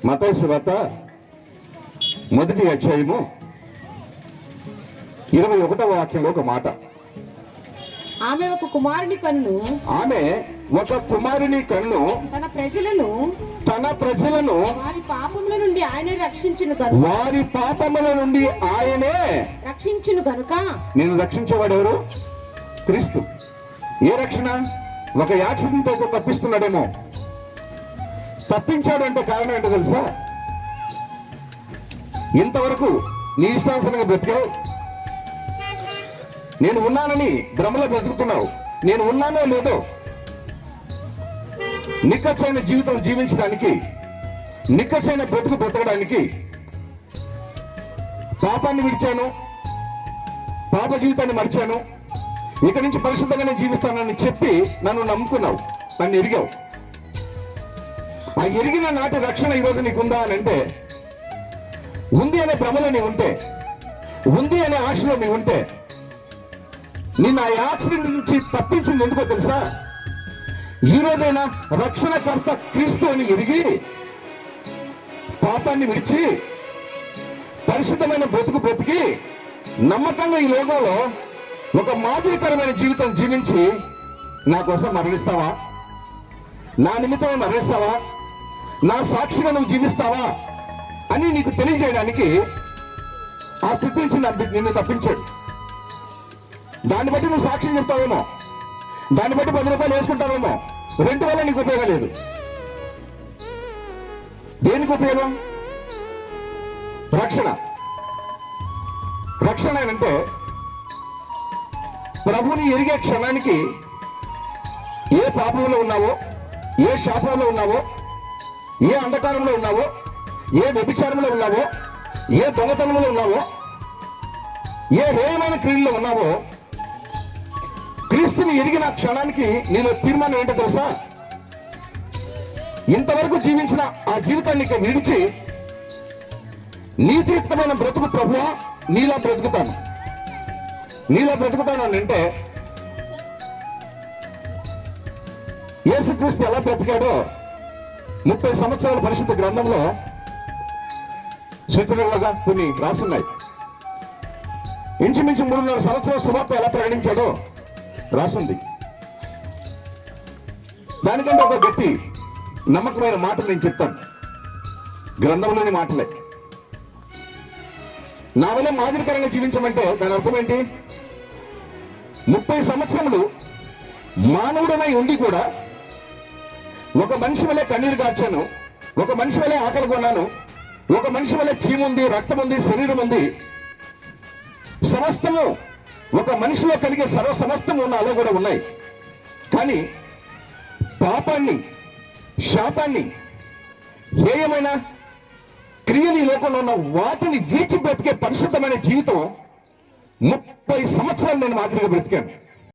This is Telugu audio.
మత్తయి సువార్త 1వ అధ్యాయము 21వ వాక్యంలో ఒక మాట. ఆమె ఒక కుమారుని కన్ను తన ప్రజలను వారి పాపముల నుండి ఆయనే రక్షించును కనుక నేను రక్షించేవాడు ఎవరు? క్రీస్తు. ఏ రక్షణ? ఒక యాక్సిడెంట్ అయితే తప్పిస్తున్నాడేమో. తప్పించాడు అంటే కారణం ఏంటో తెలుసా? ఇంతవరకు నీ ఇష్టానుసారంగా బ్రతికావు. నేను ఉన్నానని భ్రమలో బ్రతుకుతున్నావు. నేను ఉన్నానో లేదో నిక్కచ్చైన జీవితం జీవించడానికి, నిక్కచ్చైన బ్రతుకు బ్రతకడానికి పాపాన్ని విడిచాను, పాప జీవితాన్ని మరిచాను, ఇక్కడి నుంచి పరిశుద్ధంగానే జీవిస్తానని చెప్పి నన్ను నమ్ముకున్నావు, నన్ను ఎరిగావు. ఆ ఎరిగిన నాటి రక్షణ ఈరోజు నీకుందా అని అంటే, ఉంది అనే భ్రమలో నీ ఉంటే, ఉంది అనే ఆశలో నీ ఉంటే, నిన్న ఆ యాక్సిడెంట్ నుంచి తప్పించింది ఎందుకో తెలుసా? ఈ రోజైనా రక్షణకర్త క్రీస్తు అని ఎరిగి పాపాన్ని విడిచి పరిశుద్ధమైన బ్రతుకు బ్రతికి నమ్మకంగా ఈ లోకంలో ఒక మాదిరికరమైన జీవితం జీవించి నా కోసం మరణిస్తావా? నా నిమిత్తమే మరణిస్తావా? నా సాక్షిగా నువ్వు జీవిస్తావా అని నీకు తెలియజేయడానికి ఆ స్థితి నుంచి నిన్ను తప్పించాడు. దాన్ని బట్టి నువ్వు సాక్ష్యం చెప్తావేమో, దాన్ని బట్టి 10 రూపాయలు వేసుకుంటావేమో. రెంట్ వల్ల నీకు ఉపయోగం లేదు. దేనికి ఉపయోగం? రక్షణ అంటే ప్రభుని ఎరిగే క్షణానికి ఏ పాపంలో ఉన్నావో, ఏ శాపంలో ఉన్నావో, ఏ అంధకారంలో ఉన్నావో, ఏ వ్యభిచారంలో ఉన్నావో, ఏ దొంగతనంలో ఉన్నావో, ఏ హేయమైన క్రియల్లో ఉన్నావో, క్రీస్తుని ఎరిగిన క్షణానికి నేను తీర్మానం ఏంటో తెలుసా? ఇంతవరకు జీవించిన ఆ జీవితాన్ని విడిచి నీతియుక్తమైన బ్రతుకు ప్రభువా నీలా బ్రతుకుతాను అని అంటే, యేసుక్రీస్తు ఎలా బ్రతికాడో 30 సంవత్సరాల పరిశుద్ధ గ్రంథంలో సూచనలుగా కొన్ని రాసున్నాయి. ఇంచుమించు 3.5 సంవత్సరాల సువార్త ఎలా ప్రయాణించాడో రాసుంది. దానికంటే ఒక గట్టి నమ్మకమైన మాటలు నేను చెప్తాను. గ్రంథంలోని మాటలే. నా వల్ల మాదిరికరంగా జీవించమంటే దాని అర్థం ఏంటి? 30 సంవత్సరములు మానవుడనై ఉండి కూడా ఒక మనిషి వల్లే కన్నీరు కార్చాను, ఒక మనిషి వల్లే ఆకలి కొన్నాను, ఒక మనిషి వల్లే చీముంది, రక్తం ఉంది, శరీరం ఉంది. సమస్తము ఒక మనిషిలో కలిగే సమస్తము నాలో కూడా ఉన్నాయి. కానీ పాపాన్ని, శాపాన్ని, హేయమైన క్రియలు ఈ లోకంలో ఉన్న వాటిని విడిచి బ్రతికే పరిశుద్ధమైన జీవితం 30 సంవత్సరాలు నేను మాదిరిగా బ్రతికాను.